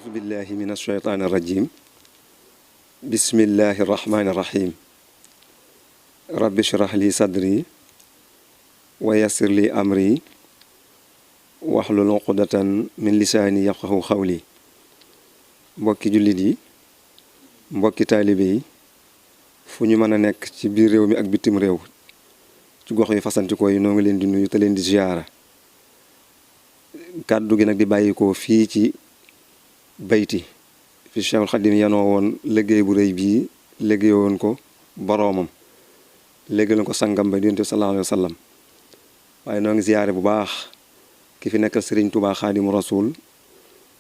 أعوذ بالله من الشيطان الرجيم بسم الله الرحمن الرحيم رب اشرح لي صدري ويسر لي أمري واحلل عقدة من لساني يفقهوا قولي mbokki jullit yi mbokki taalibe yi fu ñu mën a nekk ci biir réew mi ak bitim réew ci gox yi fasantikoo yi noo ngi leen di nuyu te leen di ziyaara kàddu gi nag di bàyyikoo fii ci bayti fi Cheikhul Khadim yanoo woon liggéey bu rëy bii liggéey woon ko boroomam liggéey ko sangam ba Yonent bi sallallahu alayhi wa sallam waaye noo ngi ziyaare bu baax ki fi nekkal Serigne Touba Khadimu Rasul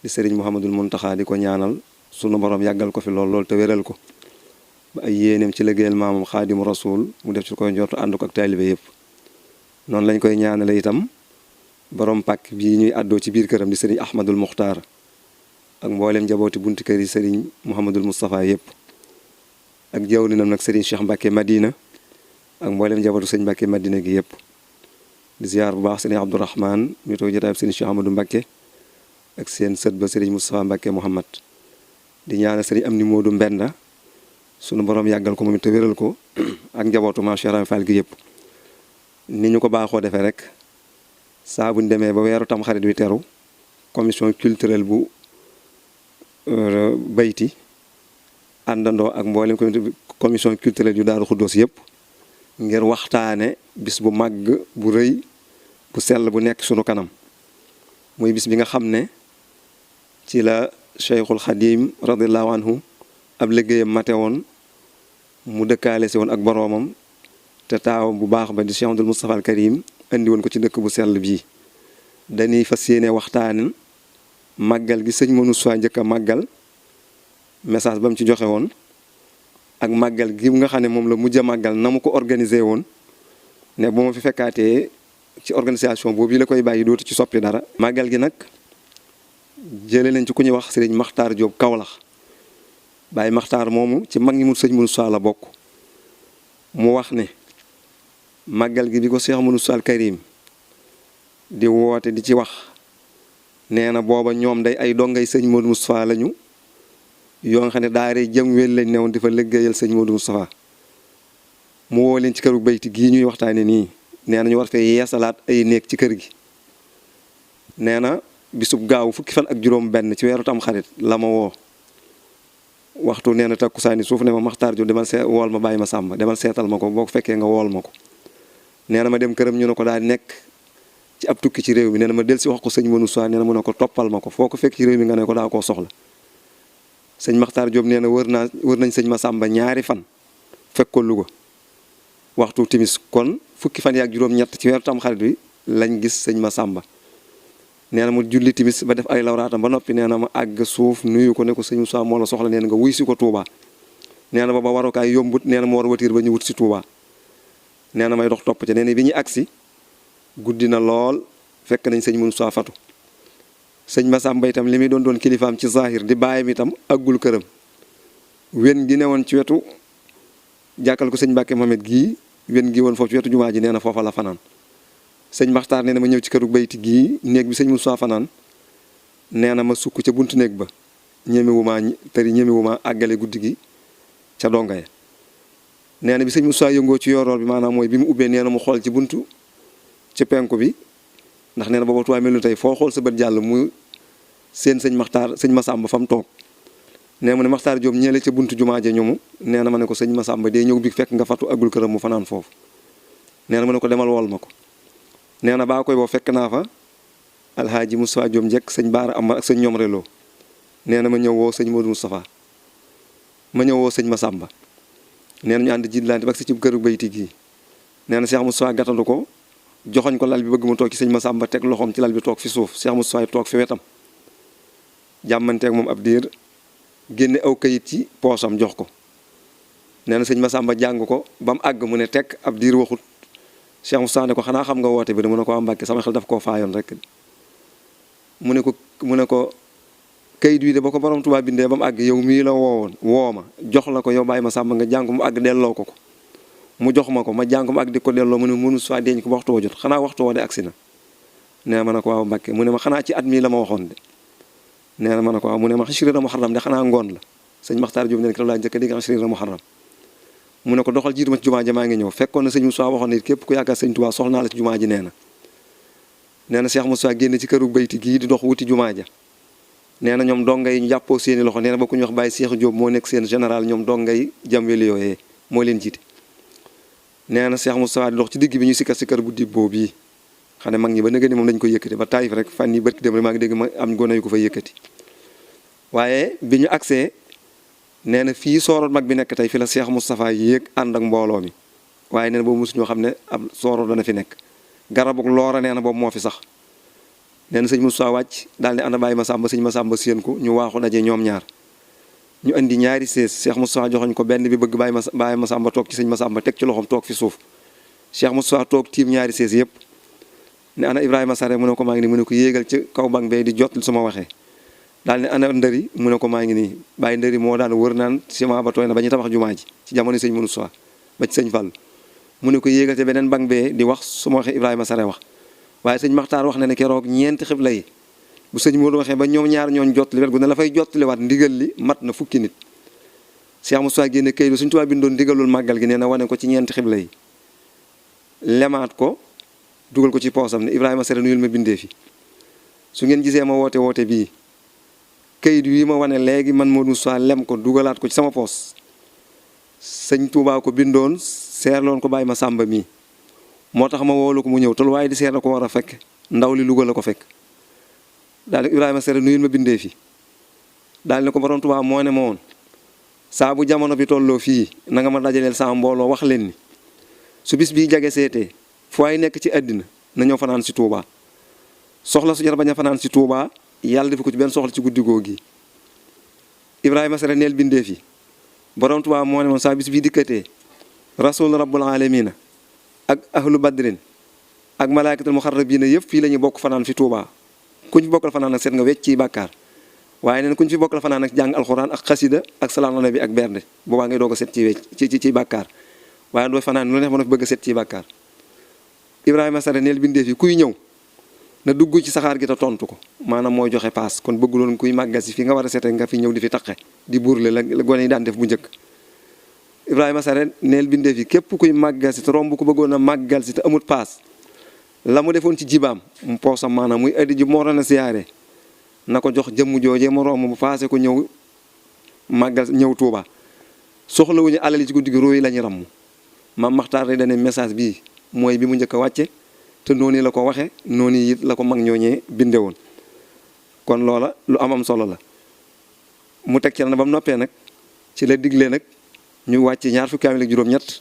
di Serigne Mouhamadul Mountakha di ko ñaanal sunu borom yàggal ko fi lool te wéral ko ba ay yéeneem ci liggéeyal maamam Khadimu Rasul mu def ci koy njortu ànd ko ak taalibe yëpp noonu lañ koy ñaanale itam borom pàkk bii ñuy àddoo ci biir këram di Serigne Ahmadul Muxtaar ak mboolem njabooti bunti kër yi Serigne Mouhamadul Moustapha yëpp ak jawrinam nag Serigne Cheikh Mbacke Madina ak mboolem njabootu Serigne Mbacke Madina gi yëpp di ziar bu baax Serigne Abdourahman ñu toog jotaay Serigne Cheikh Amadou Mbacke ak seen sët ba Serigne Moustapha Mbacke Mouhamad di ñaanal Serigne Amni Modou Mbenda sunu borom yàggal ko moom it te wéral ko ak njabootu Maam Cheikh Ibra Fall gi yëpp ni ñu ko baaxoo defee rek saa bu ñu demee ba weeru Tamxarit wi teru commission culturelle bu bayti àndandoo ak mboolem commission culturelle yu Daaru Xuddoos yëpp ngir waxtaane bis bu màgg bu rëy bu sell bu nekk sunu kanam muy bis bi nga xam ne ci la Cheikhul Khadim radiallahu anhu ab liggéeyam mate woon mu dëkkaale si woon ak boroomam te taawam bu baax ba di Cheikh Abdoul Moustapha al Karim indi woon ko ci dëkk bu sell bii dañuy fas yéene waxtaan màggal gi sëñ Moussa njëkk a màggal message ba mu ci joxe woon ak màggal gi nga xam ne moom la mujj a màggal na mu ko organisé woon ne bu ma fi fekkaatee ci organisation boobu yi la koy bàyyi dootu ci soppi dara. màggal gi nag jëlee nañ ci ku ñuy wax sëriñ Makhtar Diop Kaolack Baye Makhtar moomu ci mag ñi mu sëñ Moussa la bokk mu wax ne màggal gi bi ko Cheikh Moussa al Karim di woote di ci wax. nee na booba ñoom day ay dongay sëñ Modou Moustapha lañu yoo nga xam ne daare jëm wel lañ newoon di fa liggéeyal sëñ Modou Moustapha mu woo leen ci këru bayti gii ñuy waxtaane nii nee na ñu war fee yeesalaat ay néeg ci kër gi nee na bisub gaaw fukki fan ak juróom benn ci weeru Tamxarit la ma woo waxtu nee na takkusaani suuf ne ma Makhtar Diop demal wool ma bàyyi ma sàmba demal seetal ma ko boo ko fekkee nga wool ma ko nee na ma dem këram ñu ne ko daal nekk ci ab tukki ci réew mi nee na ma del si wax ko sëñ Modou Moustapha nee na mu ne ko toppal ma ko foo ko fekk ci réew mi nga ne ko daa koo soxla sëñ Makhtar Diop nee na wër nañ sëñ Massamba ñaari fan fekk ko Louga waxtu timis kon fukki fan yaak juróom-ñett ci weeru Tamxarit bi lañ gis sëñ Massamba nee na mu julli timis ba def ay lawraatam ba noppi nee na ma àgg suuf nuyu ko ne ko sëñ Moustapha moo la soxla nee na nga wuy si ko Touba nee na ba warukaay yombut nee na mu war a watiir ba ñu wut si Touba nee na may dox topp ca nee na bi ñuy agsi guddi na lool fekk nañ sëñ Moussa fatu sëñ Massamba itam li muy doon kilifaam ci zahir di bàyyam itam aggul këram wen gi ne woon ci wetu jàkkal ko sëñ Mbacke Mohamed gii wen gi woon foofu ci wetu jumaa ji nee na foofa la fanaan sëñ Makhtar nee na ma ñëw ci këru bayti gii néeg bi sëñ Moussa fanaan nee na ma sukk ca buntu néeg ba ñemewuma tëri ñemewuma àggale guddi gi ca donga ya nee na bi sëñ Moussa yëngoo ci yoroor bi maanaam mooy bi mu ubbee nee na mu xool ci buntu ci penku bi ndax nee na booba tuwaay mel ni tey foo xool sa bët jàll mu seen sëñ Massamba fa mu toog nee ma ne Makhtar Diop ñeele ca buntu jumaa ja ñoomu nee na ma ne ko sëñ Massamba day ñëw bi fekk nga fatu agul këram mu fanaan foofu nee na ma ne ko demal wool ma ko nee na baa koy boo fekk naa fa alhaaji Moustapha Diop njëkk sëñ Baara Amar ak sëñ ñoom reloo nee na ma ñëw woo sëñ Modou Moustapha ma ñëw woo sëñ Massamba nee na ñu ànd jiitlante ba si ci këru bayti gii nee na Cheikh Moustapha gàttandu ko joxoñ ko lal bi bëgg mu toog ci sëñ Massamba teg loxoom ci lal bi toog fi suuf Cheikh Moustapha toog fi wetam jàmmanteeg moom ab diir génne aw kayit ci poosam jox ko nee na sëñ Massamba jàng ko ba mu àgg mu ne teg ab diir waxut Cheikh Moustapha ne ko xanaa xam nga woote bi de mu ne ko am Mbàkke sama xel daf koo faayoon rek mu ne ko kayit wi de ba ko borom Tuubaa bindee ba mu àgg yow mii la woowoon woo ma jox la ko yow bàyyi Massamba nga jàng mu àgg delloo ko mu jox ma ko ma jàng ma ak di ko delloo mu ne mënu soit deñ ko ba waxtu wa jot xanaa waxtu wa de agsi na nee ma ne ko waaw Mbàkke mu ne ma xanaa ci at mii la ma waxoon de nee na ma ne ko waaw mu ne ma ashrina muharram de xanaa ngoon la sëñ Maxtaar Jóob ne ko laa njëkk a dégg ashrina muharram mu ne ko doxal jiitu ma ci jumaa ji maa ngi ñëw fekkoon na sëñ Moussa waxoon ne képp ku yaakaar sëñ Tuubaa soxla naa la ci jumaa ji nee na Cheikh Moussa génn ci këru bayti gii di dox wuti jumaa ja nee na ñoom donga yi ñu jàppoo seeni loxo nee na ba ku ñu wax Baye Cheikh Diop moo nekk seen général ñoom donga yi jàmweli yooyee moo leen jiite nee na Cheikh Moussa di dox ci digg bi ñu sikkar sikkar bu dib boobu bii xam ne mag ñi ba nëgë ni moom dañu ko yëkkati ba Taïf rek fan yi bërki dem rek maa ngi dégg ma am gone yu ko fa yëkkati waaye bi ñu agsee nee na fii sooroon mag bi nekk tey fi la Cheikh Moustapha yéeg ànd ak mbooloo mi waaye nee na boobu mosuñoo xam ne ab sooroon dana fi nekk garabuk loora nee na boobu moo fi sax nee na sëñ Moustapha wàcc daal ne ana Baye Massamba sëñ Massamba séen ko ñu waaxu daje ñoom ñaar ñu andi ñaari sées Cheikh Moustapha joxoñ ko benn bi bëgg Baye Massamba toog ci sëñ Massamba teg ci loxoom toog fi suuf Cheikh Moustapha toog tiim ñaari sées yëpp ne ana Ibrahima Sare mu ne ko maa ngi nii mu ne ko yéegal ci kaw bank bee di jot su ma waxee daal ne ana ndëri mu ne ko maa ngi nii Baye ndëri moo daan wër naan ciment ba tooy na ba ñu tabax jumaa ji ci jamono sëñ Moustapha ba ci sëñ Fall mu ne ko yéegal te beneen bank bee di wax su ma waxee Ibrahima Sare wax waaye sëñ Maxtaar wax na ne keroog ñeenti xibla yi bu sëñ Modou waxee ba ñoom ñaar ñooñ jottali wet gu ne la fay jottaliwaat ndigal li mat na fukki nit Cheikh Moustapha génne kayit suñ tubaab bindoon ndigalul màggal gi nee na wane ko ci ñeenti xibla yi lemaat ko dugal ko ci poosam ne Ibrahima Sare nuyul ma bindee fi su ngeen gisee ma woote bii kayit wii ma wane léegi man Modou Moustapha lem ko dugalaat ko ci sama poos sëñ Touba ko bindoon seerloon ko Baye Massamba mii moo tax ma woolu ko mu ñëw tol waaye di seer la ko war a fekk ndaw li Louga la ko fekk daal ne Ibrahima Sare nuyul ma bindee fi daal ne ko borom Touba moo ne ma woon saa bu jamono bi tolloo fii na nga ma dajaleel sama mbooloo wax leen ni su bis bii jage seetee fu ay nekk ci àddina na ñëw fanaan si Touba soxla su jar bañ a fanaan si Touba yàlla defu ko ci benn soxla ci guddi googu gi Ibrahima Sare neel bindee fi borom Touba moo ne moom saa bis bii dikkatee rasul rabbul alamina ak ahlu badrin ak malaaykatul muxarrabiina yëpp fii la ñuy bokk fanaan fi Touba kuñ fi bokkal fanaan ak seet nga wecc ci bàkkaar waaye neen kuñ fi bokkal fanaan ak jàng alxuraan ak xasida ak salaam ala nabi ak bernde boobaa ngay doog a set ci wecc ci bàkkaar waaye doo fanaan lu neex ma na fi bëgg a set ci bàkkaar Ibrahima Sare neel bindee fi kuy ñëw na dugg ci saxaar gi te tontu ko maanaam mooy joxe paas kon bëgguloon kuy màggal si fi nga war a sete nga fi ñëw di fi taqe di burle la gone yi daan def bu njëkk Ibrahima Sare neel bindee fi képp kuy màggal si te romb ko bëggoon a màggal si te amut paas la mu defoon ci jibaam mu poosam maanaam muy addi ji moo doon a siyaare na ko jox jëmm joojee mu romb mu paase ko ñëw màggal ñëw Touba soxlawuñu alal yi ci guddi gi róoyi la ñu ramm maam Maxtaar rek dane message bii mooy bi mu njëkk a wàcce te noonu la ko waxe noonu it la ko mag ñooñee binde woon kon loola lu am solo la mu teg ci na ba mu noppee nag ci la digle nag ñu wàcce ñaar fukki kaamil ak juróom-ñett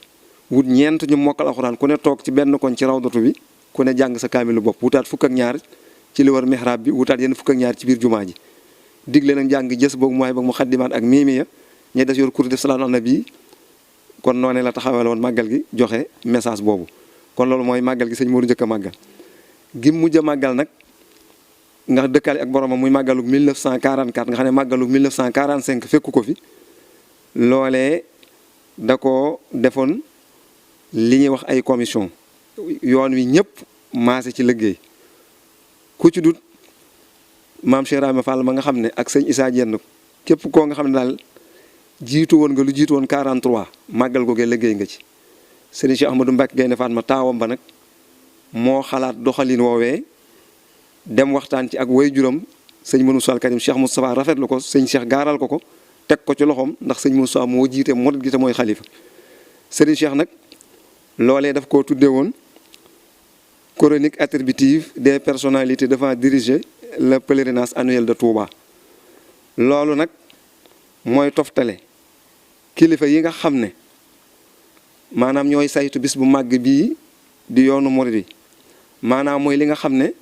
wut ñeent ñu mokkal alxuraan ku ne toog ci benn koñ ci rawdatu bi ku ne jàng sa kaamilu bopp wutaat fukk ak ñaar ci li war mihrab bi wutaat yenn fukk ak ñaar ci biir jumaa ji digle nag jàng jës boog mooy boog mu xaddimaat ak miimiya ñe des yor kur def salaatu ala nabi kon noonee la taxawal woon màggal gi joxe message boobu kon loolu mooy màggal gi sëñ Modou njëkk a màggal gi mujj a màggal nag nga dëkkaale ak boromam muy màggalug 1944 nga xam ne màggalug 1945 fekku ko fi loolee da ko defoon li ñuy wax ay commission yoon wi ñëpp maase ci liggéey ku ci dut maam Cheikh Rahma Fall ma nga xam ne ak sëñ Issa Dieng képp koo nga xam ne daal jiitu woon nga lu jiitu woon 43 màggal googee liggéey nga ci sëriñ Cheikh Ahmadou Mbacke Gaynde Fatma taawam ba nag moo xalaat doxalin woowee dem waxtaan ci ak way juram sëñ Moussa Al Karim Cheikh Moustapha rafetlu ko sëñ Cheikh gaaral ko teg ko ci loxoom ndax sëñ Moussa moo jiite murid gi te mooy xalifa sëriñ Cheikh nag loolee daf koo tuddee woon chronique attributive des personnalités devant diriger le pèlerinage annuel de Touba loolu nag mooy toftale kilifa yi nga xam ne maanaam ñooy saytu bis bu màgg bii di yoonu murid yi maanaam mooy li nga xam ne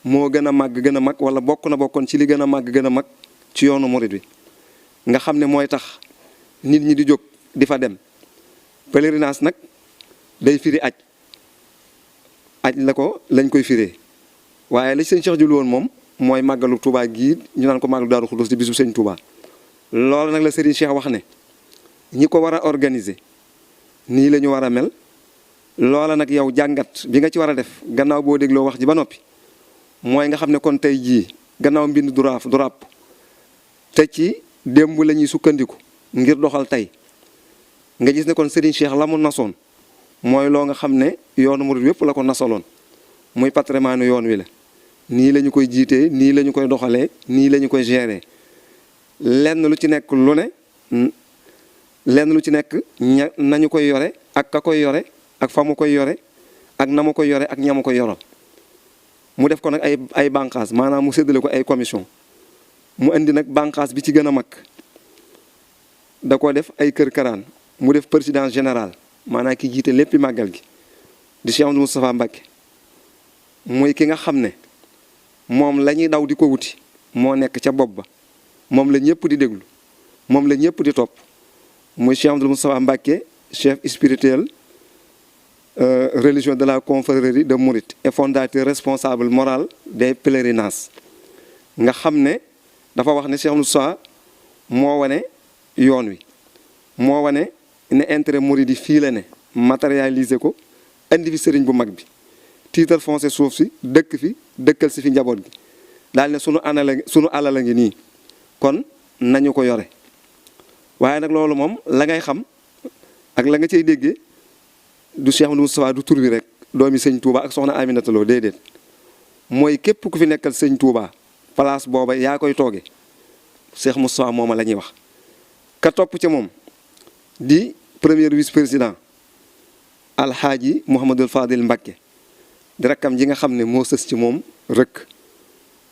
moo gën a màgg gën a mag wala bokkoon ci li gën a màgg gën a mag ci yoonu murid bi nga xam ne mooy tax nit ñi di jóg di fa dem pèlerinage nag day firi aj la ko lañ koy firee waaye la sëñ Cheikh jul woon moom mooy màggalu Touba gii ñu naan ko màggalu Daaru Xudoos di bisu sëñ Touba loolu nag la Serigne Cheikh wax ne ñi ko war a organiser nii la ñu war a mel loola nag yow jàngat bi nga ci war a def gannaaw boo dégloo wax ji ba noppi mooy nga xam ne kon tey jii gannaaw mbind du ràpp te ci démb la ñuy sukkandiku ngir doxal tey nga gis ne kon Serigne Cheikh la mu nasoon mooy loo nga xam ne yoonu murid yépp la ko nasaloon muy patrimoine yoon wi la nii la ñu koy jiitee nii la ñu koy doxalee nii la ñu koy gérer lenn lu ci nekk nañu koy yore ak ka koy yore ak fa mu koy yore ak na mu koy yore ak ña mu koy yoral mu def ko nag ay bànqaas maanaam mu séddale ko ay commission mu indi nag bànqaas bi ci gën a mag da ko def ay kër karaan mu def président général maanaam ki jiite léppi màggal gi di Cheikh Amadou Moustapha Mbacké muy ki nga xam ne moom la ñuy daw di ko wuti moo nekk ca bopp ba moom la ñëpp di déglu moom la ñëpp di topp muy Cheikh Amadou Moustapha Mbacké chef spirituel religieux de la confrérie de Mouride et fondateur responsable moral des pèlerinages nga xam ne dafa wax ne Cheikh Moustapha moo wane yoon wi moo wane ne intérêt Mouride yi fii la ne matérialiser ko indi fi sëriñ bu mag bi titre foncier suuf si dëkk fi dëkkal si fi njaboot gi daal ne sunu alal a ngi nii kon nañu ko yore waaye nag loolu moom la ngay xam ak la nga cay déggee du Cheikh Amadou Moustapha du tur bi rek doomi sëñ Touba ak soxna Aminata Lo déedéet mooy képp ku fi nekkal sëñ Touba place booba yaa koy tooge Cheikh Moustapha mooma la ñuy wax ka topp ca moom di premier vice président alxaaji Mouhamadul Fadil Mbacké di rakkam ji nga xam ne moo sës ci moom rëkk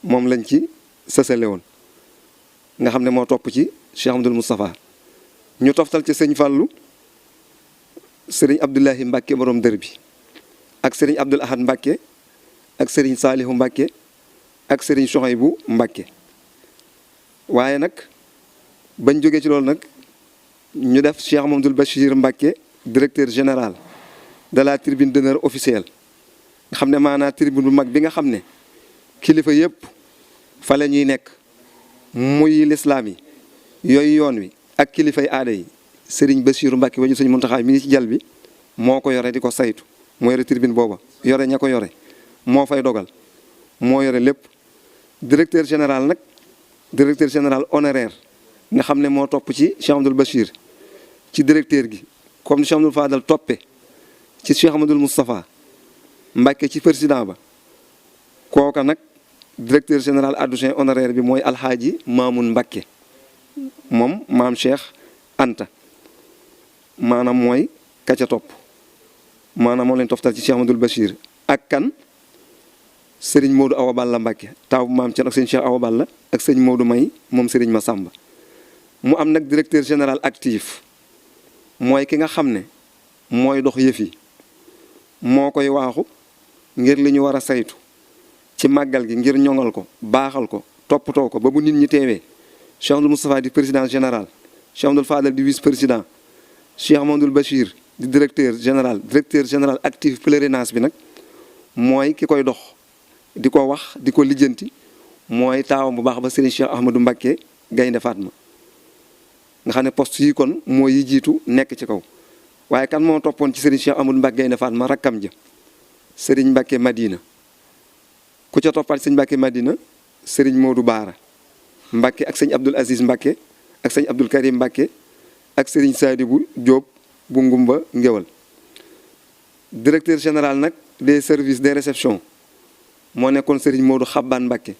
moom lañ ci sësale woon nga xam ne moo topp ci Cheikh Amadou Moustapha ñu toftal ci sëñ Fallou sëriñ Abdoulahi Mbacké borom dër bi ak sëriñ Abdoul Ahad Mbacké ak sëriñ Saalihu Mbacké ak sëriñ Sohaybu Mbacké waaye nag bañ jógee ci loolu nag ñu def Cheikh Mamadou Bachir Mbacké directeur général de la tribune d'honneur officielle nga xam ne maanaam tribune bu mag bi nga xam ne kilifa yëpp fa la ñuy nekk muy lislaam yi yooyu yoon wi ak kilifay aada yi Serigne Bassirou Mbacké waju Sëñ Muntaxa mi ngi ci jal bi moo ko yore di ko saytu moo yore tribune booba yore ña ko yore moo fay dogal moo yore lépp directeur général honoraire nga xam ne moo topp ci Cheikh Amadou Bachir ci directeur gi comme ni Cheikh Amadou Fadal toppe ci Cheikh Amadou Moustapha Mbacké ci président ba kooka nag directeur général adjoint honoraire bi mooy alxaaji Mamoun Mbacké moom maam Cheikh Anta maanaam mooy ka ca topp maanaam moo leen toftal ci Cheikh Amadou Bachir ak kan sëriñ Modou Awa Balla Mbacké taw maam Thierno ak sëñ Cheikh Awa Balla ak sëñ Modou May moom sëriñ Massamba mu am nag directeur général actif mooy ki nga xam ne mooy dox yëf yi moo koy waaxu ngir li ñu war a saytu ci màggal gi ngir ñoŋal ko baaxal ko toppatoo ko ba bu nit ñi teewee Cheikh Amadou Moustapha di président général Cheikh Amadou Fadal di vice président Cheikh Amadou Bachir di directeur général actif pèlerinage bi nag mooy ki koy dox di ko wax di ko lijjanti mooy taawam bu baax ba Serigne Cheikh Ahmadou Mbacké Gaynde Fatma nga xam ne poste yi kon mooy yi jiitu nekk ci kaw waaye kan moo toppoon ci Serigne Cheikh Ahmadou Mbacké Gaynde Fatma rakkam ja Serigne Mbacké Madina ku ca toppaat sëñ Mbacké Madina Serigne Modou Baara Mbacké ak sëñ Abdoul Aziz Mbacké ak sëñ Abdoul Karim Mbacké ak Serigne Sadibou Diop bu Ngumba Ngéwal directeur général nag des services des réceptions moo nekkoon Serigne Modou Xabbaan Mbacké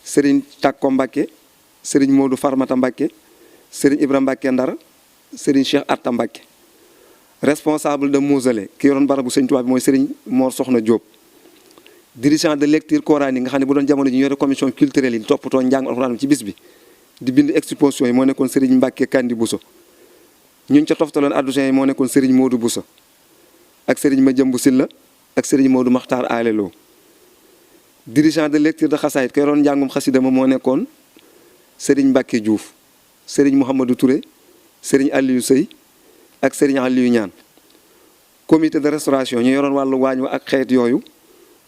Serigne Takko Mbacké Serigne Modou Farmata Mbacké Serigne Ibra Mbacké Ndar Serigne Cheikh Atta Mbacké responsable de mausolée ki yoroon barabu Sëñ Tuubaa bi mooy Serigne Mor Soxna Diop dirigeant de lecture coranique nga xam ne bu doon jamono ji ñu yore commission culturelle yi toppatoo njàng alxuraan ci bis bi di bind exposition yi moo nekkoon Serigne Mbacké Kandi Bousso ñun ca toftaloon adjoint yi moo nekkoon Serigne Modou Bousso ak Serigne Madiambou Silla ak Serigne Modou Makhtar Alelo dirigeant de lecture de xasaayit ko yoroon njàngum xasida ma moo nekkoon Serigne Mbacké Diouf Serigne Mouhamadou Touré Serigne Aliou Sey ak Serigne Aliou Ñaan comité de restauration ñu yoroon wàllu waañ wa ak xeet yooyu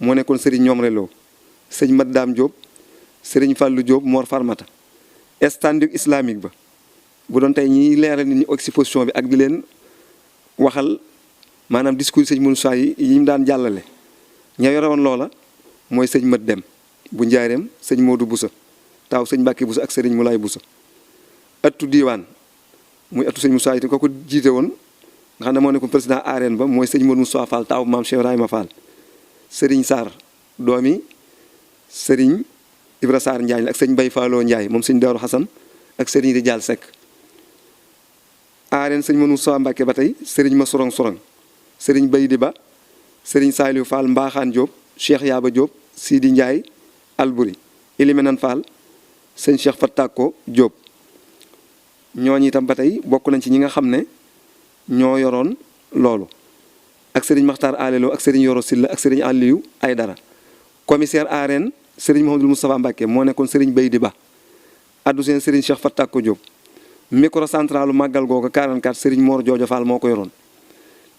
moo nekkoon Serigne ñoom reloo sëñ Mat Dame Diop Serigne Fallou Diop Mor Farmata standing islamique ba bu doon tey ñiy leeral nit ñi exposition bi ak di leen waxal maanaam discours sëñ Moussa yi mu daan jàllale ña yore woon loola mooy sëñ Mat Dem bu njaareem sëñ Modou Boussa taaw sëñ Mbàkke Boussa ak sëriñ Moulay Boussa. ëttu diiwaan muy ëttu sëñ Moussa itam ko jiite woon nga xam ne moo nekkoon président arène ba mooy sëñ Modou Moussa Fall taaw maam Cheikh Ibrahima Fall. sëriñ Sarr doomi sëriñ Ibra Sarr Ndiaye ak sëñ Bay Falloo Ndiaye moom sëñ Daaru Xasan ak sëriñ Rijaal Seck. arène sëñ Modou Moussa Mbàkke ba tey sëriñ ma sorong sorong sëriñ Baydi Ba sëriñ Saliou Fall Mbaaxaan Diop Cheikh Yaaba Diop Sidi Ndiaye Albouri Ilimenan Fall sëñ Cheikh Fatako Diop. ñooñu itam ba tey bokk nañ ci ñi nga xam ne ñoo yoroon loolu ak sëriñ Maxtaar Alelo ak sëriñ Yoro Silla ak sëriñ Aliou Aydara. commissaire arène sëriñ Mouhamadou Moustapha Mbacke moo nekkoon sëriñ Baydi Ba addu seen sëriñ Cheikh Fatako Diop. micro centralu màggal googu 44 sëriñ Mor Joojo Fall moo ko yoroon.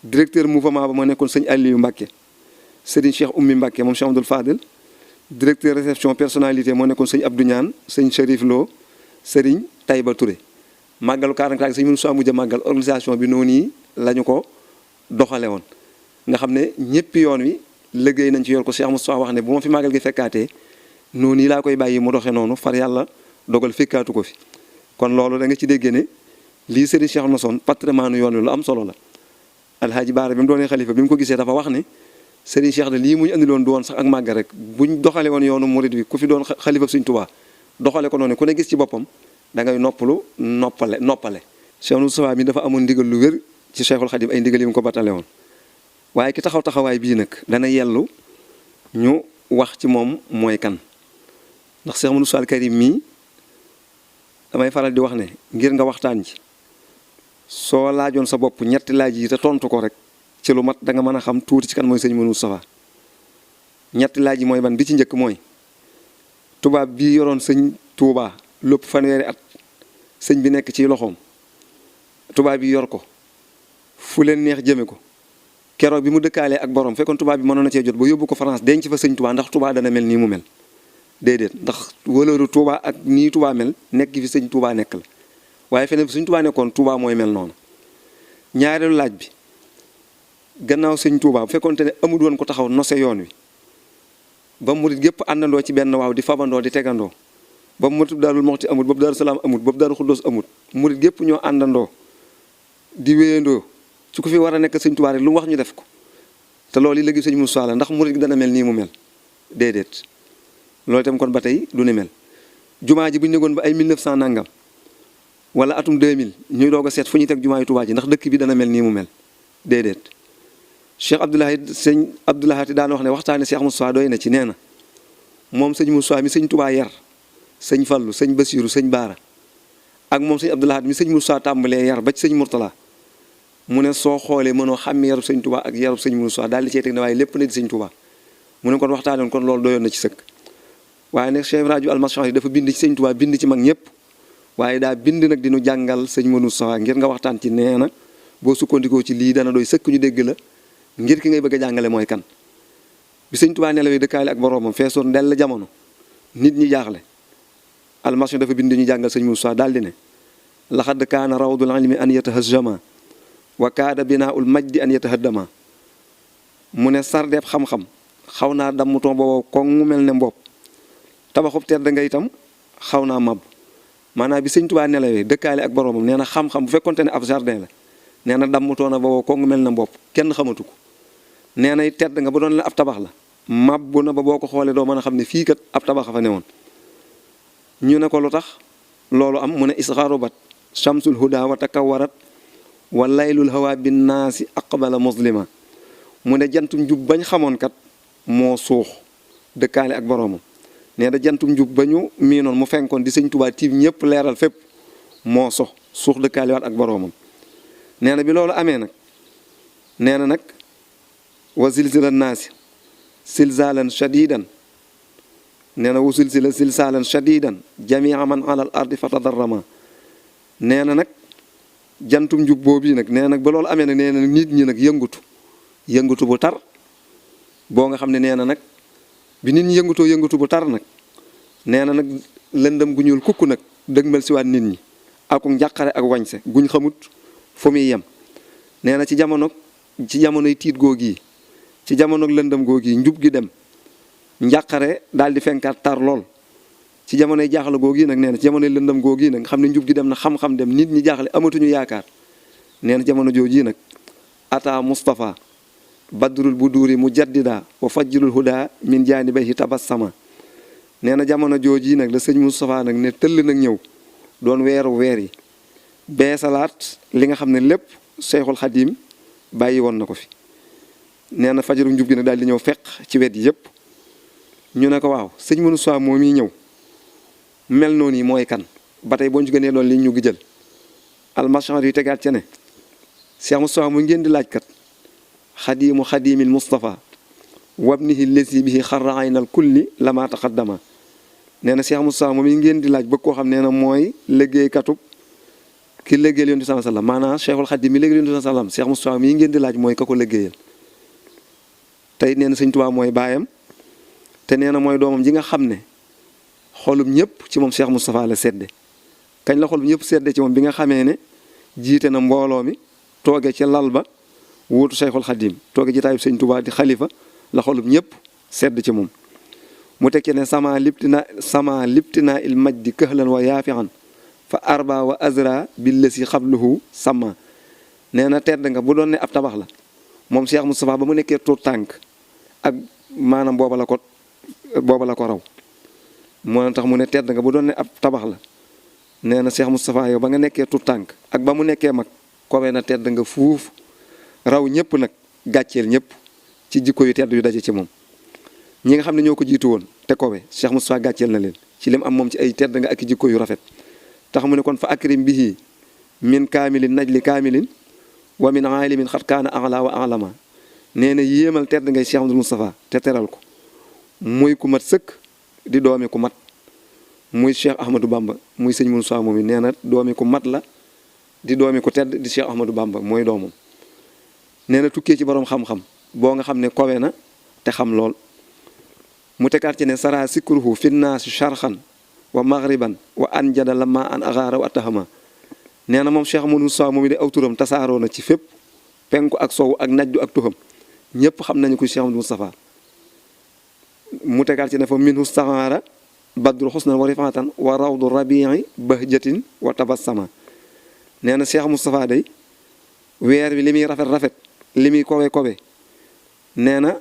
directeur mouvement ba moo nekkoon sëñ Aliou Mbacke sëriñ Cheikh Oumy Mbacke moom Cheikh Abdoul Fadel. directeur réception personnalité moo nekkoon sëñ Abdou Ñaan sëñ Chérif Lo sëriñ Taïba Touré. màggalu 44 sëñ Moussa mujj màggal organisation bi noonu yi la ñu ko doxale woon nga xam ne ñëpp yoon wi liggéey nañ ci yor ko Cheikh Moussa wax ne bu ma fi màggal gi fekkaatee noonu yi laa koy bàyyi mu doxe noonu far yàlla dogal fekkaatu ko fi. kon loolu da nga ci déggee ne lii sëriñ Cheikh nosoon patrimoine yoon wi lu am solo la. alhaaji Baara bi mu doonee xalifa bi mu ko gisee dafa wax ne sëriñ Cheikh de lii mu ñu andiloon du woon sax ak màggal rek buñ doxale woon yoonu murid bi ku fi doon xalifa Sëriñ Tuubaa doxale ko noonu ku ne gis ci boppam da ngay noppalu noppale. Cheikh Moustapha mi dafa amoon ndigal lu wér ci Cheikhul Khadim ay ndigal yi mu ko batale woon waaye ki taxawaay bii nag dana yellu ñu wax ci moom mooy kan ndax Cheikh Moustapha Karim mii damay faral di wax ne ngir nga waxtaan ci soo laajoon sa bopp ñetti laaj yi te tontu ko rek ci lu mat da nga mën a xam tuuti ci kan mooy sëñ Moustapha. ñetti laaj yi mooy ban bi ci njëkk mooy tubaab bii yoroon sëñ Touba lépp fanweeri at sëñ bi nekk ci loxoom tubaab yi yor ko fu leen neex jëme ko keroog bi mu dëkkaalee ak borom fekkoon tubaab bi mënoon na cee jot ba yóbbu ko France denc fa sëñ Touba ndax Touba dana mel nii mu mel déedéet ndax wëlëru Touba ak nii Touba mel nekk fi sëñ Touba nekk la waaye feneen fi sëñ Touba nekkoon Touba mooy mel noonu. ñaareelu laaj bi gannaaw sëñ Touba bu fekkoonte ne amul woon ko taxaw nose yoon wi ba murit gépp àndandoo ci benn waaw di fabandoo di tegandoo ba mu matub Daarul Moxti amut boobu Daaru Salaam amut boobu Daaru Xuddoos amut murit gépp ñoo àndandoo di wéyandoo su ko fi war a nekk sëñ Touba rek lu mu wax ñu def ko te loolu yi léegi sëñ Moussa la ndax murit gi dana mel nii mu mel déedéet loolu itam kon ba tey du ni mel. jumaa ji bu ñu negoon ba ay 1900 nangam wala atum 2000 ñuy doog a seet fu ñuy teg jumaa yu Touba ji ndax dëkk bi dana mel nii mu mel déedéet. Cheikh Abdoulaye sëñ Abdoulaye daan wax ne waxtaane Cheikh Moussa doy na ci nee na moom sëñ Moussa mi sëñ Touba yar sëñ Fallu sëñ Basiiru sëñ Baara ak moom sëñ Abdoulaye mi sëñ Moussa tàmbalee yar ba ci sëñ Mourtala mu ne soo xoolee mënoo xàmme yarub sëñ Touba ak yarub sëñ Moussa daal di cee teg ne waaye lépp na di sëñ Touba mu ne kon waxtaane kon loolu doyoon na ci sëkk. waaye nag Cheikh Ibrahima Almashaari yi dafa bind ci sëñ Touba bind ci mag ñëpp waaye daa bind nag dinu jàngal sëñ Moussa ngir nga waxtaan ci nee na boo sukkandikoo ci lii dana doy sëkk ñu dégg la ngir ki ngay bëgg a jàngale mooy kan. bi sëñ Touba nelawee dëkkaale ak boroomam feesoon ndell jamono nit ñi jaaxle Almashaari dafa bind ñu jàngal sëñ Moussa daal di ne laxad kaana rawdul ilmi an yatahajjama wa kaada binaaul majdi an yatahaddama mu ne sardeeb xam-xam xaw naa dammuton boobu ko mu mel ne mbopp tabaxub tedd nga itam xaw naa mab maanaam bi sëñ Touba nelawee dëkkaale ak boroomam nee na xam-xam bu fekkonte ne ab jardin la nee na dammutoona boobu ko mu mel ne mbopp kenn xamatu ko nee na tedd nga ba doon la ab tabax la mabbu na ba boo ko xoolee doo mën a xam ne fii kat ab tabax a fa newoon. ñu ne ko lu tax loolu am mu ne isxarubat shamsul huda wa takawarat wa laylul hawa bin naasi aqbala muslima mu ne jantum njub bañ xamoon kat moo suux dëkkaale ak boroomam nee na jantum njub ba ñu miinoon mu fenkoon di sëñ Touba tiim ñëpp leeral fépp moo suux dëkkaale waat ak boroomam. nee na bi loolu amee nag nee na nag wa zilzila naasi silzalan shadidan nee na wa zilzila silzalan shadidan jamia man ala al ardi fatadarrama nee na nag jantum njub boobu nag nee na nag ba loolu amee nag nee na nit ñi nag yëngatu bu tar boo nga xam ne nee na nag bi nit ñi yëngatu bu tar nag nee na nag lëndëm gu ñuul kukk nag dëgmal si waat nit ñi ak njàqare ak wañse guñ xamut fu muy yem. nee na ci jamonoy tiit googi ci jamonoy lëndëm googi njub gi dem njàqare daal di fenkaat tar lool ci jamonoy jaaxle googu yi nag nee na ci jamonoy lëndam googu yi nag nga xam ne njub gi dem na xam-xam dem nit ñi jaaxle amatuñu yaakaar nee na jamono jooju yi nag ata Mustafa badrul buduri mujaddida wa fajjirul huda min jaanibayhi tabassama nee na jamono jooju yi nag la sëñ Moustapha nag ne tëll nag ñëw doon weeru weer yi beesalaat li nga xam ne lépp Cheikhul Khadim bàyyi woon na ko fi nee na fajaru njub gi nag daal di ñëw fekk ci wet yi yëpp ñu ne ko waaw sëñ Moustapha moom yi ñëw mel noonu yi mooy kan ba tey boo ñu gënee loolu li ñu gi jël almachar yi tegaat ca ne Cheikh Moustapha mu ngeen di laaj kat xadimu xadimil Moustapha wabnihi lesi bihi xarra aynal kulli lama taqaddama nee na Cheikh Moustapha moom yi ngeen di laaj bëgg koo xam nee na mooy liggéeykatub ki liggéeyal yonent bi sallallahu alayhi wasallam maanaam Cheikhul Khadim mi liggéeyal yonent bi sallallahu alayhi wasallam Cheikh Moustapha mi ngeen di laaj mooy ka ko liggéeyal tey nee na sëñ Tuubaa mooy baayam te nee na mooy doomam ji nga xam ne xolum ñëpp ci moom Cheikh Moustapha la sedde kañ la xolum ñëpp sedde ci moom bi nga xamee ne jiite na mbooloo mi tooge ci lal ba wuutu Cheikhul Khadim tooge ci taayub sëñ Tuubaa di xalifa la xolum ñëpp sedd ci moom mu teg ci ne sama liptina il majdi këhlan wa yaafian fa arba wa azra billasi xabluhu sama nee na tedd nga bu doon ne ab tabax la moom Cheikh Moustapha ba mu nekkee tuut tànk ak maanaam booba la ko raw moo tax mu ne tedd nga bu doon ne ab tabax la nee na Cheikh Moustapha yow ba nga nekkee tuut tànk ak ba mu nekkee mag kowe na tedd nga fuuf raw ñëpp nag gàcceel ñëpp ci jikko yu tedd yu daje ci moom ñi nga xam ne ñoo ko jiitu woon te kowe Cheikh Moustapha gàcceel na leen ci lim am moom ci ay tedd nga ak jikko yu rafet tax mu ne kon fa akrim bihi min kaamilin najli kaamilin wa min aalimin xat kaana ala wa alama nee na yéemal tedd ngay Cheikh Amadou Moustapha te teral ko muy ku mat sëkk di doomi ku mat muy Cheikh Ahmadou Bamba muy sëñ Moustapha moom yi nee na doomi ku mat la di doomi ku tedd di Cheikh Ahmadou Bamba mooy doomam nee na tukkee ci borom xam-xam boo nga xam ne kowe na te xam lool mu tegaat ci ne sara sikruhu finnaasi charxan wa maghriban wa anjada lama an agaara wa atahama nee na moom Cheikh Amadou Moustapha moom yi de aw turam tasaaroo na ci fépp penku ak sowu ak najdu ak tuham ñëpp xam nañu ko Cheikh Amadou Moustapha mu tegaat ci ne fa minhu staxaara badru xusnan wa rifaatan wa rawdu rabii bahjatin wa tabassama nee na Cheikh Moustapha day weer bi li muy rafet li muy kowe nee na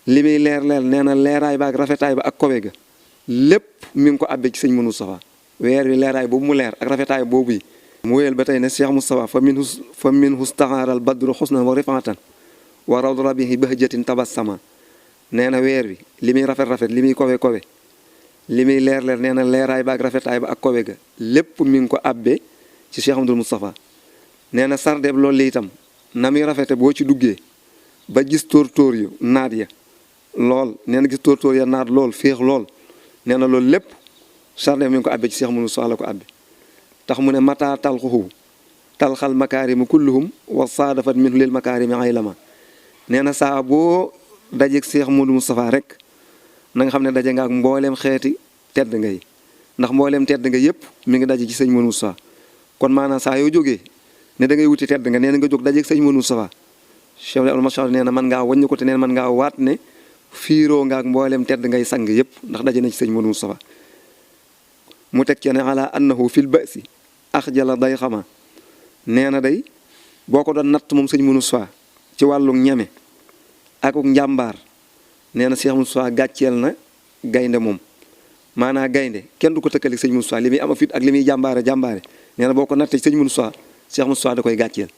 li muy leer nee na leeraay ba ak rafetaay ba ak kowe ga lépp mi ngi ko abbee ci sëñ Moustapha weer wi leeraay boobu mu leer ak rafetaay boobu yi mu wéyal ba tey ne Cheikh Moustapha fa minhu staxaaral badru xusnan wa rifaatan wa rawdu rabii bahjatin tabassama nee na weer wi li muy rafet li muy kowe li muy leer nee na leeraay ba ak rafetaay ba ak kowe ga lépp mi ngi ko abbee ci Cheikh Amadou Moustapha nee na sardeeb loolu li itam na muy rafete boo ci duggee ba gis tóor yu naat ya lool nee na gis tóor ya naat lool féex lool nee na loolu lépp sardeeb mi ngi ko abbee ci Cheikh Amadou Moustapha la ko abbee tax mu ne mata talxuhu talxal makaarimu kulluhum wa saadafat minhu lil makaarimi aylama nee na saa boo dajeeg Cheikh Amadou Moustapha rek na nga xam ne daje nga ak mbooleem xeeti tedd nga yi ndax mbooleem tedd nga yëpp mi ngi daje ci sëñ Modou Moustapha kon maanaam saa yoo jógee ne da ngay wuti tedd nga nee na nga jóg dajeeg sëñ Modou Moustapha Cheikh al Machar nee na mën ngaa wàññi ko te nee na mën ngaa waat ne fiiroo nga ak mbooleem tedd ngay sang yëpp ndax daje na ci sëñ Modou Moustapha mu teg ci ne ala annahu fil ba'si axjala day xama nee na day boo ko doon natt moom sëñ Modou Moustapha ci wàllu ñeme ak njàmbaar nee na Cheikh Moustapha gàcceel na gaynde moom maanaa gaynde kenn du ko tëkkalik sëñ Moustapha li muy am fit ak li muy jàmbaare nee na boo ko nattee sëñ Moustapha Cheikh Moustapha da koy gàcceel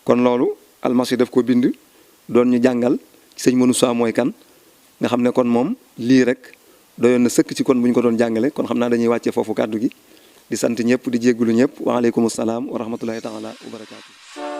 kon loolu almasi daf ko bind doon ñu jàngal sëñ Moustapha mooy kan nga xam ne kon moom lii rek doyoon na sëkk ci kon bu ñu ko doon jàngale kon xam naa dañuy wàccee foofu kàddu gi di sant ñëpp di jéggulu ñëpp waaleykum salaam wa rahmatullahi taala wa barakaatu